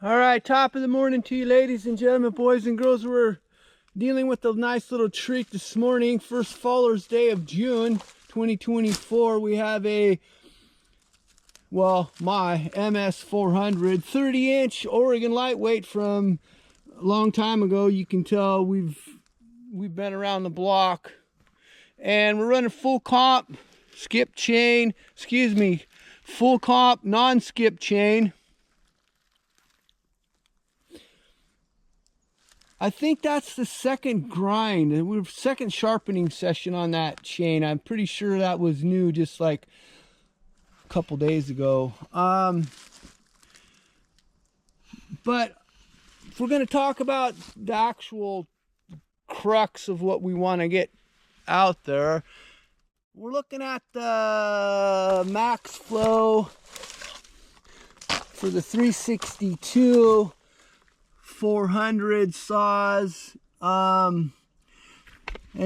All right, top of the morning to you, ladies and gentlemen, boys and girls. We're dealing with a nice little treat this morning. First Faller's Day of June 2024. We have my MS 400 30-inch Oregon lightweight from a long time ago. You can tell we've been around the block, and we're running full comp skip chain. Full comp non-skip chain. I think that's the second grind. We're second sharpening session on that chain. I'm pretty sure that was new just like a couple days ago. But if we're going to talk about the actual crux of what we want to get out there, we're looking at the max flow for the 362 400 saws, and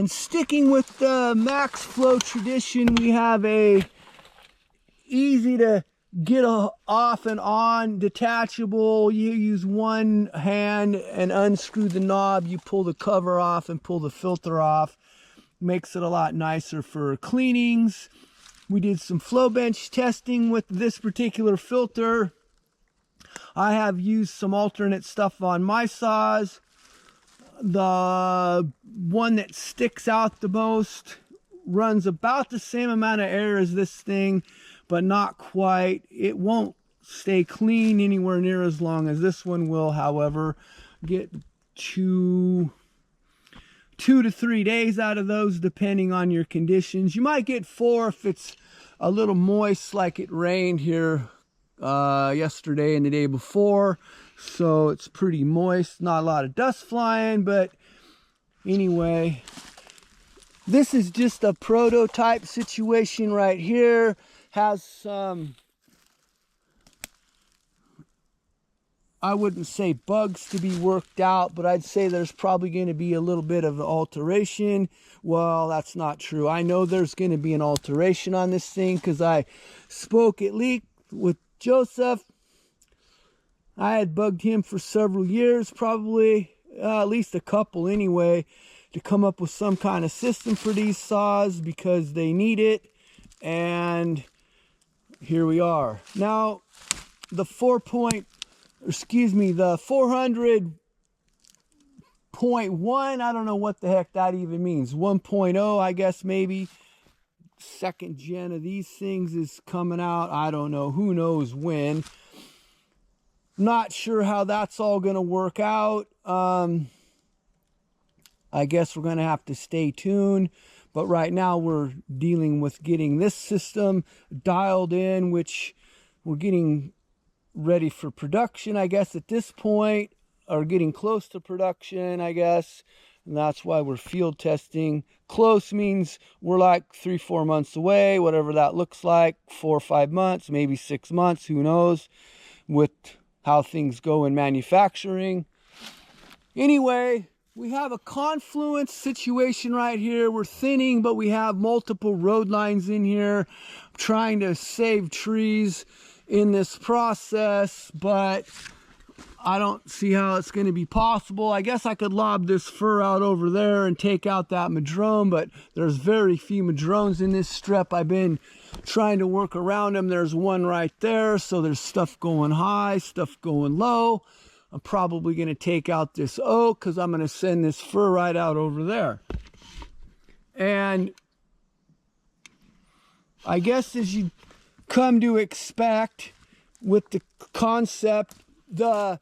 sticking with the max flow tradition, we have a easy to get off and on detachable. You use one hand and unscrew the knob, you pull the cover off and pull the filter off. Makes it a lot nicer for cleanings. We did some flow bench testing with this particular filter. I have used some alternate stuff on my saws. The one that sticks out the most runs about the same amount of air as this thing, but not quite. It won't stay clean anywhere near as long as this one will, however. Get 2 to 3 days out of those, depending on your conditions. You might get 4 if it's a little moist, like it rained here yesterday and the day before, so it's pretty moist, not a lot of dust flying. But anyway, this is just a prototype situation right here. Has some, I wouldn't say bugs to be worked out, but I'd say there's probably going to be a little bit of alteration. Well, that's not true. I know there's going to be an alteration on this thing because I spoke at least with Joseph. I had bugged him for several years, probably at least a couple anyway, to come up with some kind of system for these saws because they need it. And here we are. Now, the 400.1, I don't know what the heck that even means. 1.0, I guess maybe. Second gen of these things is coming out. I don't know, who knows when. Not sure how that's all going to work out. I guess we're going to have to stay tuned, but right now we're dealing with getting this system dialed in, which we're getting ready for production, I guess, at this point, or getting close to production, I guess. And that's why we're field testing. Close means we're like 3-4 months away, whatever that looks like. 4 or 5 months, maybe 6 months, who knows, with how things go in manufacturing. Anyway, we have a confluence situation right here. We're thinning, but we have multiple road lines in here. I'm trying to save trees in this process, but I don't see how it's going to be possible. I guess I could lob this fir out over there and take out that madrone, but there's very few madrones in this strip. I've been trying to work around them. There's one right there, so there's stuff going high, stuff going low. I'm probably going to take out this oak because I'm going to send this fir right out over there. And I guess as you come to expect with the concept, the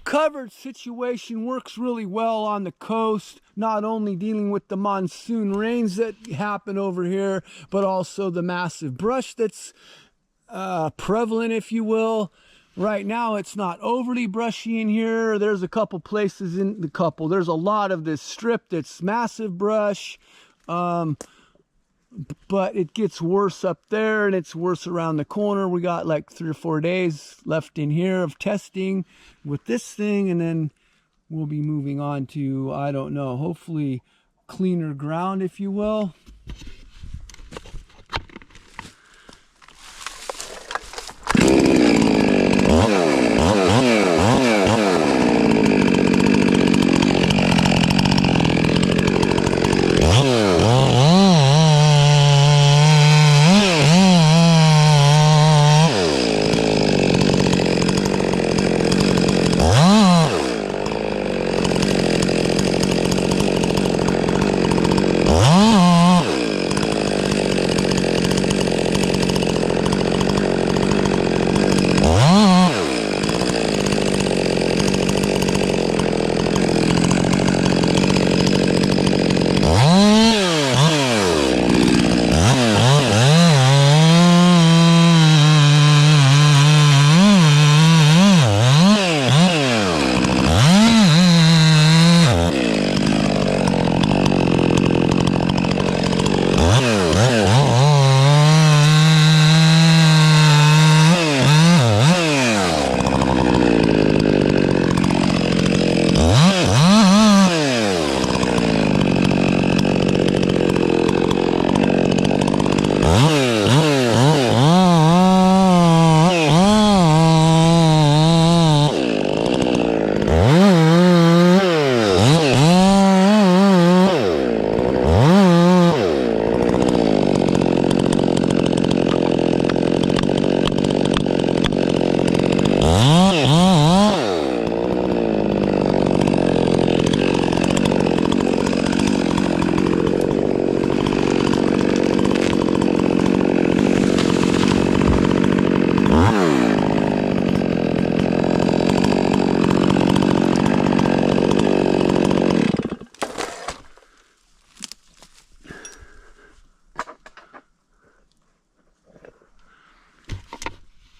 covered situation works really well on the coast, not only dealing with the monsoon rains that happen over here, but also the massive brush that's prevalent, if you will. Right now it's not overly brushy in here. There's a couple places there's a lot of this strip that's massive brush, but it gets worse up there and it's worse around the corner. We got like 3 or 4 days left in here of testing with this thing, and then we'll be moving on to, I don't know, hopefully cleaner ground, if you will.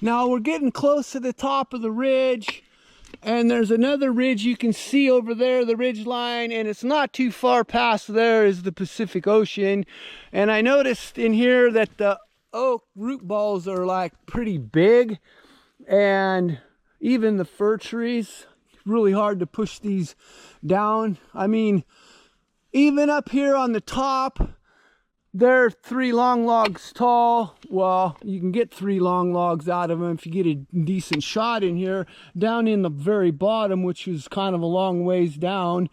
Now we're getting close to the top of the ridge, and there's another ridge you can see over there, the ridge line, and it's not too far past there is the Pacific Ocean. And I noticed in here that the oak root balls are like pretty big, and even the fir trees, really hard to push these down. I mean, even up here on the top, they're 3 long logs tall. Well, you can get 3 long logs out of them if you get a decent shot in here. Down in the very bottom, which is kind of a long ways down,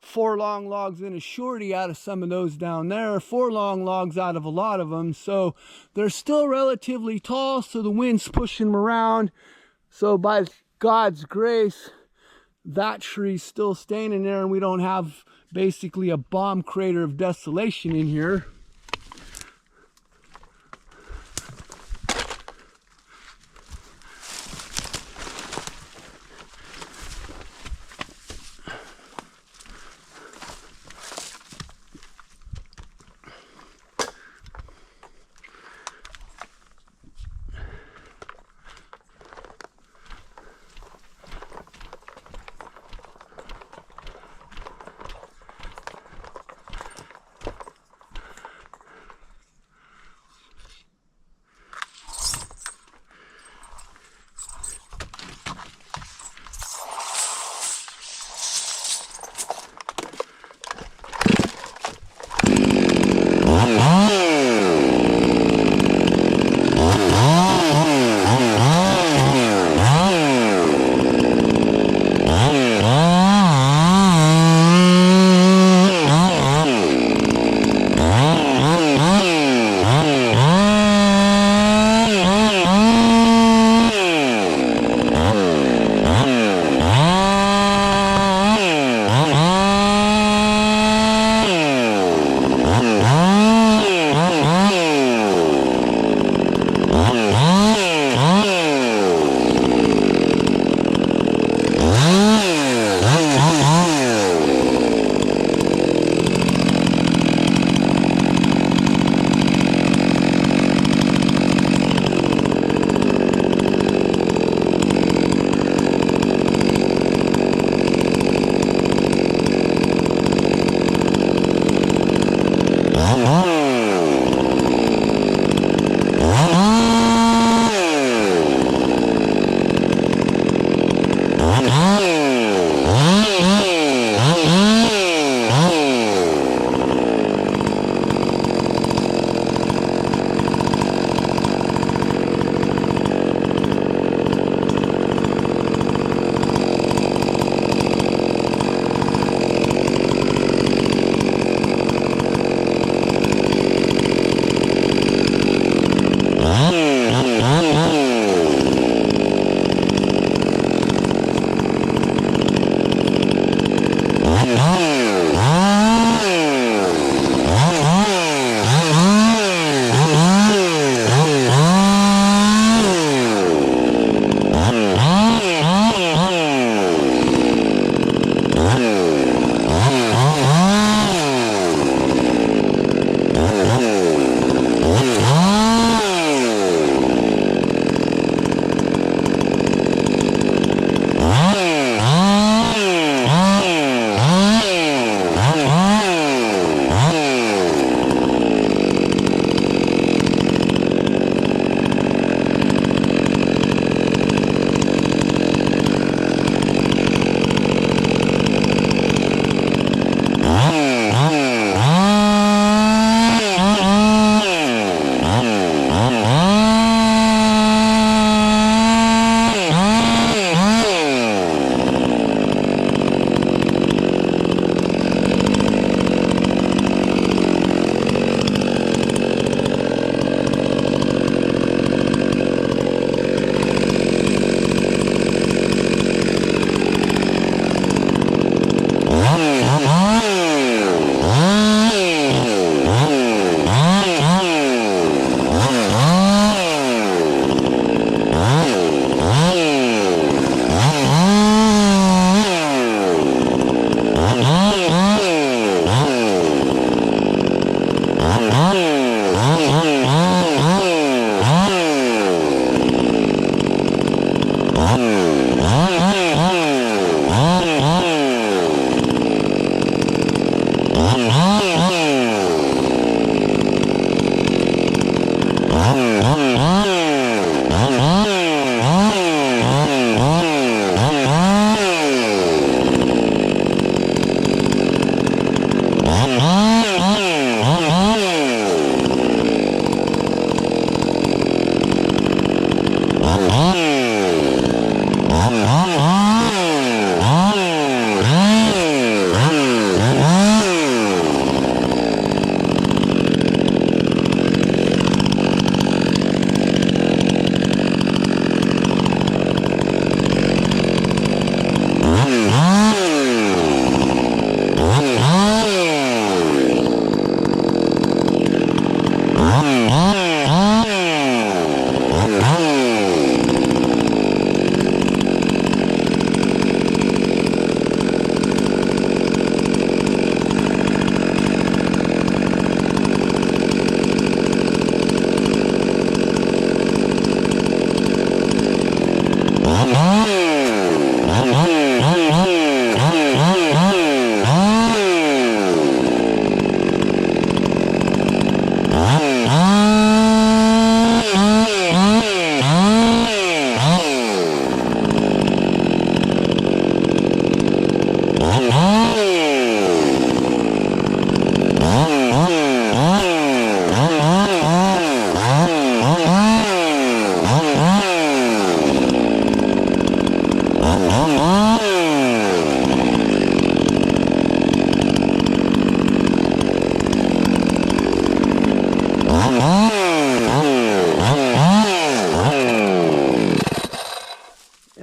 4 long logs and a shorty out of some of those down there, 4 long logs out of a lot of them. So they're still relatively tall, so the wind's pushing them around. So by God's grace, that tree's still standing there, and we don't have basically a bomb crater of desolation in here.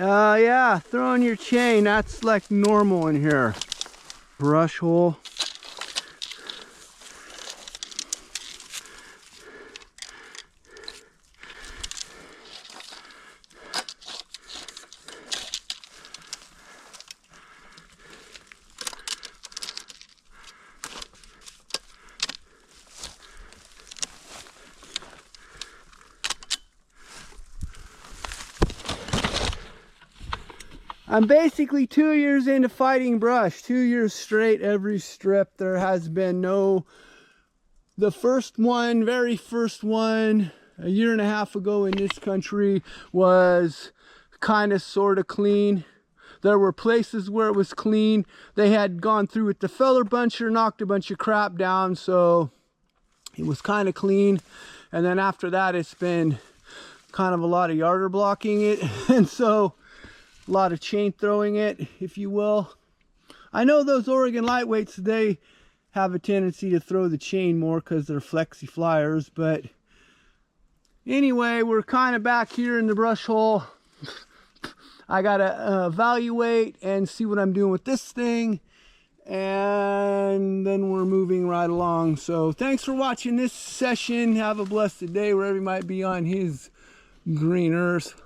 Yeah, throwing your chain, that's like normal in here. Brush hole. I'm basically 2 years into fighting brush, 2 years straight, every strip. There has been no, the first one, very first one, a year and a half ago in this country was kind of sort of clean. There were places where it was clean. They had gone through with the feller buncher, knocked a bunch of crap down, so it was kind of clean. And then after that, it's been kind of a lot of yarder blocking it. And so a lot of chain throwing it, if you will. I know those Oregon lightweights, they have a tendency to throw the chain more because they're flexi flyers, but anyway, we're kind of back here in the brush hole. I gotta evaluate and see what I'm doing with this thing, and then we're moving right along. So thanks for watching this session. Have a blessed day wherever you might be on his green earth.